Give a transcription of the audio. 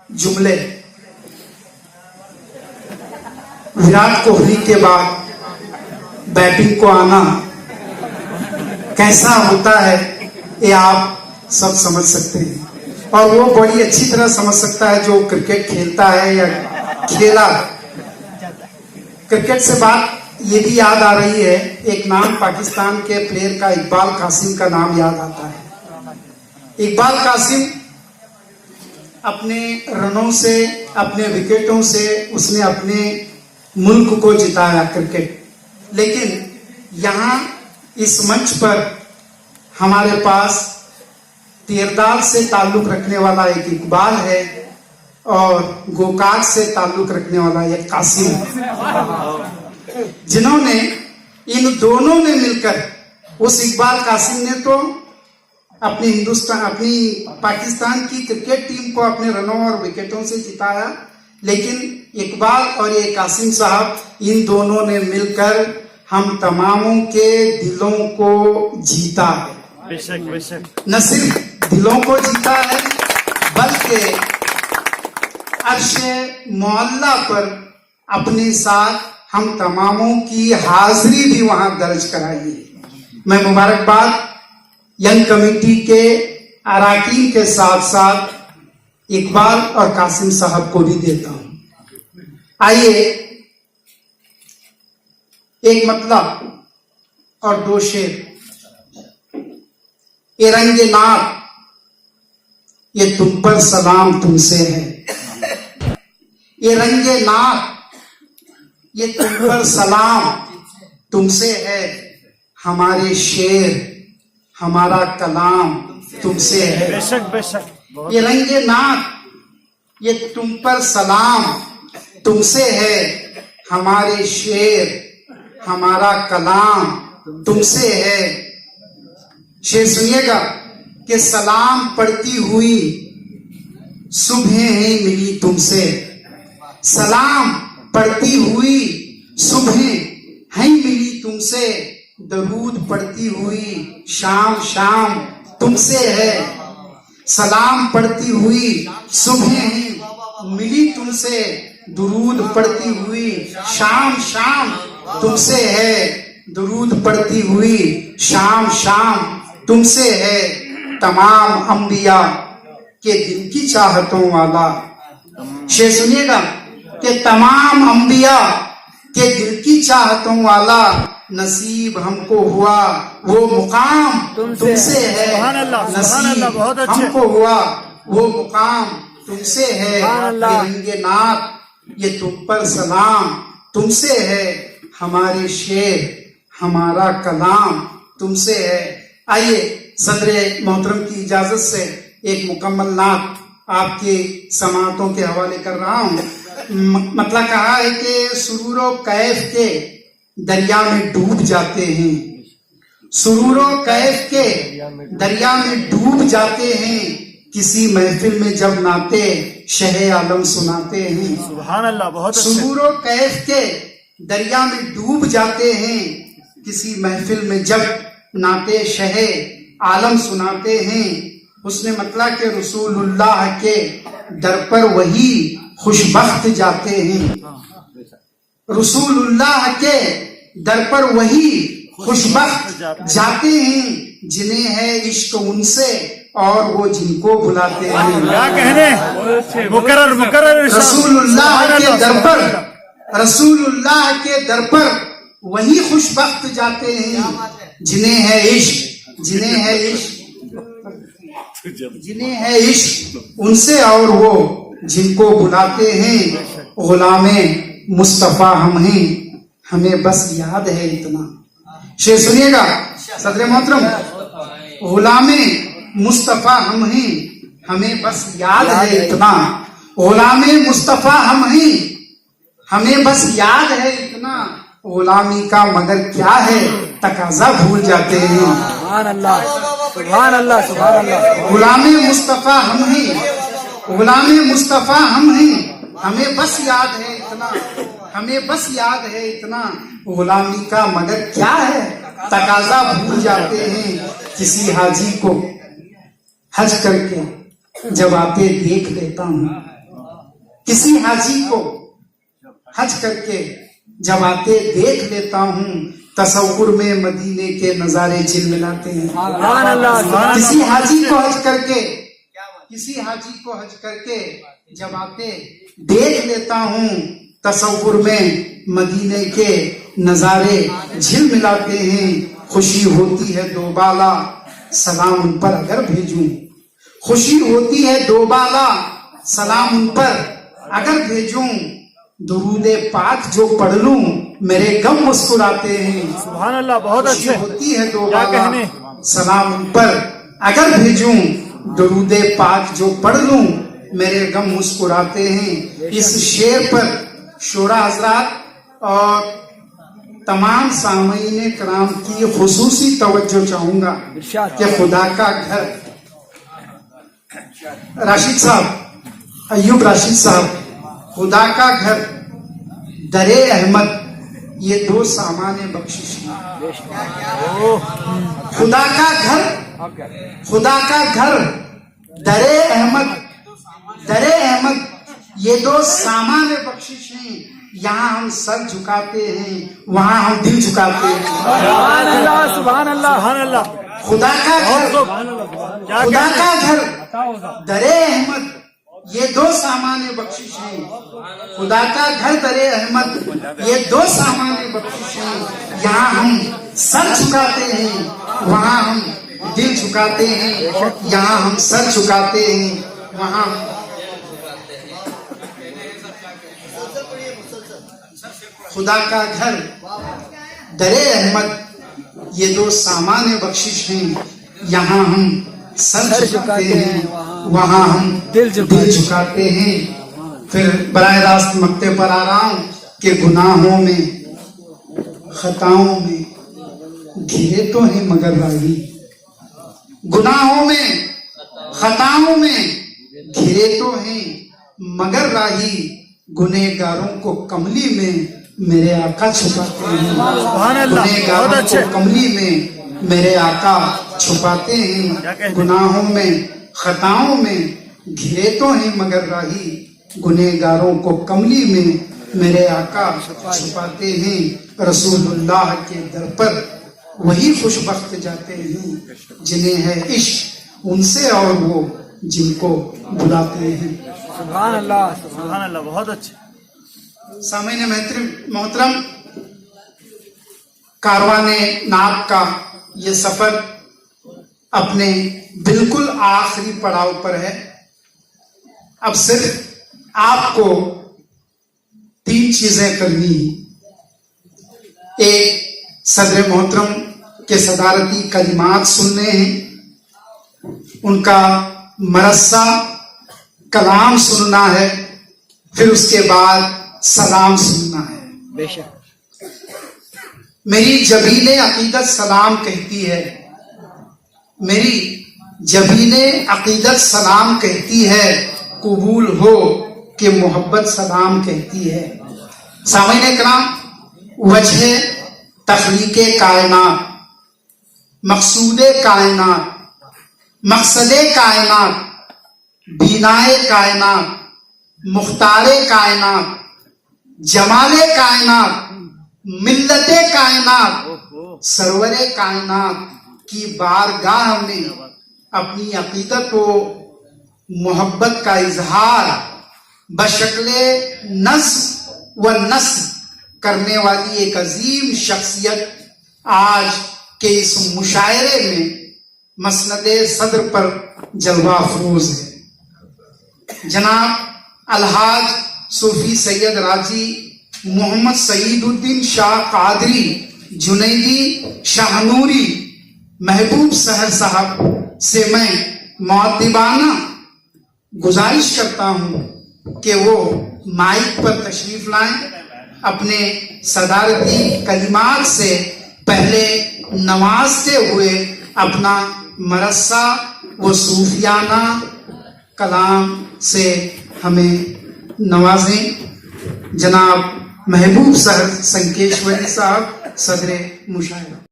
جملے. وراٹ کوہلی کے بعد بیٹنگ کو آنا کیسا ہوتا ہے یہ آپ سب سمجھ سکتے ہیں, اور وہ بڑی اچھی طرح سمجھ سکتا ہے جو کرکٹ کھیلتا ہے یا کھیلا. کرکٹ سے بات یہ بھی یاد آ رہی ہے, ایک نام پاکستان کے پلیئر کا اقبال قاسم کا نام یاد آتا ہے. اقبال قاسم اپنے رنوں سے, اپنے وکٹوں سے اس نے اپنے ملک کو جتایا کرکٹ. لیکن یہاں اس منچ پر ہمارے پاس تیردال سے تعلق رکھنے والا ایک اقبال ہے اور گوکاک سے تعلق رکھنے والا ایک قاسم ہے, جنہوں نے ان دونوں نے مل کر, اس اقبال قاسم نے تو اپنی پاکستان کی کرکٹ ٹیم کو اپنے رنوں اور وکٹوں سے جتایا, لیکن اقبال اور یہ قاسم صاحب ان دونوں نے مل کر ہم تماموں کے دلوں کو جیتا ہے. بے شک بے شک, نہ صرف دلوں کو جیتا ہے بلکہ عرش معلیٰ پر اپنے ساتھ ہم تماموں کی حاضری بھی وہاں درج کرائی ہے. میں مبارکباد ینگ کمیٹی کے اراکین کے ساتھ ساتھ اقبال اور قاسم صاحب کو بھی دیتا ہوں. آئیے ایک مطلب اور دو شعر. یہ رنگ نات یہ تم پر سلام تم سے ہے, یہ رنگ نات یہ تم پر سلام تم سے ہے, ہمارے شعر ہمارا کلام تم سے ہے. بے شک بے شک, یہ رنگ نات یہ تم پر سلام تم سے ہے, ہمارے شعر ہمارا کلام تم سے ہے. شعر سنیے گا کہ سلام پڑھتی ہوئی صبحیں ہی ملی تم سے, سلام پڑھتی ہوئی صبحیں ہی ملی تم سے, درود پڑھتی ہوئی شام شام تم سے ہے. سلام پڑھتی ہوئی صبحیں ہی ملی تم سے, درود پڑھتی ہوئی شام شام تم سے ہے, درود پڑھتی ہوئی شام شام تم سے ہے. تمام انبیاء کے دل کی چاہتوں والا. شعر سنیے گا کہ تمام انبیاء کے دل کی چاہتوں والا, نصیب ہم کو ہوا وہ مقام تم سے ہے. نصیب ہم کو ہوا وہ مقام تم سے ہے. یہ رنگ نات یہ تم پر سلام تم سے ہے, ہمارے شعر ہمارا کلام تم سے ہے. آئیے صدر محترم کی اجازت سے ایک مکمل نعت آپ کی سماعتوں کے حوالے کر رہا ہوں. مطلب کہا ہے کہ سرور و کیف کے دریا میں ڈوب جاتے ہیں, سرور و کیف کے دریا میں ڈوب جاتے ہیں, کسی محفل میں جب ناتے شہ عالم سناتے ہیں. سبحان اللہ, بہت اچھا. سرور و کیف کے دریا میں ڈوب جاتے ہیں, کسی محفل میں جب ناتے شہ عالم سناتے ہیں. اس نے مطلب کہ رسول اللہ کے در پر وہی خوش بخت جاتے ہیں, رسول اللہ کے در پر وہی خوش بخت جاتے ہیں, جنہیں ہے عشق ان سے اور وہ جن کو بلاتے ہیں. کیا کہنے, مکرر رسول اللہ کے در پر, رسول اللہ کے در پر وہی خوش بخت جاتے ہیں, جنہیں ہے عشق, جنہیں ہے عشق, جنہیں ہے عشق ان سے اور وہ جن کو بلاتے ہیں. غلام مصطفیٰ ہم ہیں ہمیں بس یاد ہے اتنا. شعر سنیے گا صدر محترم, غلام مصطفیٰ ہم ہیں ہمیں بس یاد ہے اتنا, غلام مصطفیٰ ہم ہیں ہمیں بس یاد ہے اتنا, غلامی کا مگر کیا ہے تقاضا بھول جاتے ہیں. سبحان اللہ سبحان اللہ سبحان اللہ. غلام مصطفیٰ ہم ہیں, غلام مصطفیٰ ہم ہیں ہمیں بس یاد ہے اتنا, ہمیں بس یاد ہے اتنا, غلامی کا مگر کیا ہے تقاضا بھول جاتے ہیں. کسی حاجی کو حج کر کے جب آتے دیکھ لیتا ہوں, کسی حاجی کو حج کر کے جب آتے دیکھ لیتا ہوں تصور میں مدینے کے نظارے جھلملاتے ہیں. سبحان اللہ کسی حاجی کو حج کر کے جب آتے دیکھ لیتا ہوں تصور میں مدینے کے نظارے جھلملاتے ہیں. خوشی ہوتی ہے دوبالا سلام ان پر اگر بھیجوں, خوشی ہوتی ہے دوبالا سلام ان پر اگر بھیجوں. درود پاک جو پڑھ لوں میرے غم مسکراتے ہیں. سبحان اللہ, بہت خوشی اچھے. ہوتی ہے کیا دوبالا کہنے. سلام ان پر اگر بھیجوں. درود پاک جو پڑھ لوں میرے غم مسکراتے ہیں. اس شعر پر شعراء حضرات اور تمام سامعین کرام کی خصوصی توجہ چاہوں گا کہ خدا کا گھر. راشد صاحب, ایوب راشد صاحب, خدا کا گھر, در احمد, یہ دو سامان بخشش ہیں. خدا کا گھر, در احمد, یہ دو سامان بخشش ہیں. یہاں ہم سر جھکاتے ہیں, وہاں ہم دل جھکاتے ہیں. سبحان اللہ سبحان اللہ سبحان اللہ. خدا کا گھر, کیا خدا کہنے. کا گھر, در احمد, یہ دو سامان بخشش ہیں. خدا کا گھر در احمد, یہ دو سامان بخشش ہیں. یہاں ہم سر جھکاتے ہیں, وہاں ہم دل جھکاتے ہیں. یہاں ہم سر جھکاتے ہیں, وہاں خدا کا گھر در احمد, یہ دو سامان بخشش ہیں. یہاں ہم سر جھکاتے ہیں, وہاں ہم دل جھکاتے ہیں. پھر براہ راست مقطع پر آ رہا ہوں کہ گناہوں میں خطاؤں میں گھرے تو ہیں مگر راہی. گناہوں میں خطاؤں میں گھرے تو ہیں مگر راہی. گنہگاروں کو کملی میں میرے آقا چھپاتے ہیں. سبحان اللہ, بہت گنہگاروں کو اچھے. کملی میں میرے آقا چھپاتے ہیں. گناہوں میں خطاؤں میں گھرے تو ہیں مگر راہی. گنہگاروں کو کملی میں میرے آقا چھپاتے ہیں. رسول اللہ کے در پر وہی خوش بخت جاتے ہیں جنہیں ہے عشق ان سے, اور وہ جن کو بلاتے ہیں. سبحان اللہ سبحان اللہ, بہت اچھے. سامعین محترم, کاروان نعت کا یہ سفر اپنے بالکل آخری پڑاؤ پر ہے. اب صرف آپ کو 3 چیزیں کرنی ہیں. ایک, صدر محترم کے صدارتی کلمات سننے ہیں, ان کا مرثہ کلام سننا ہے, پھر اس کے بعد سلام سننا ہے. بے شک. میری جبین عقیدت سلام کہتی ہے, میری جبین عقیدت سلام کہتی ہے. قبول ہو کہ محبت سلام کہتی ہے. سامعین کرام, وجہ تخلیق کائنات, مقصود کائنات, مقصد کائنات, بینائے کائنات, مختار کائنات, جمال کائنات, ملت کائنات, سرور کائنات کی بارگاہ میں اپنی عقیدت و محبت کا اظہار بشکل نظم و نثر کرنے والی ایک عظیم شخصیت آج کے اس مشاعرے میں مسند صدر پر جلوہ افروز ہے. جناب الحاج صوفی سید راجی محمد سعید الدین شاہ قادری جنیدی شاہنوری محبوب سحر صاحب سے میں مؤدبانہ گزارش کرتا ہوں کہ وہ مائک پر تشریف لائیں. اپنے صدارتی کلمات سے پہلے نوازتے ہوئے اپنا مرثہ و صوفیانہ کلام سے ہمیں نوازیں. جناب محبوب سحر سنکیشوری صاحب صدر مشاعرہ.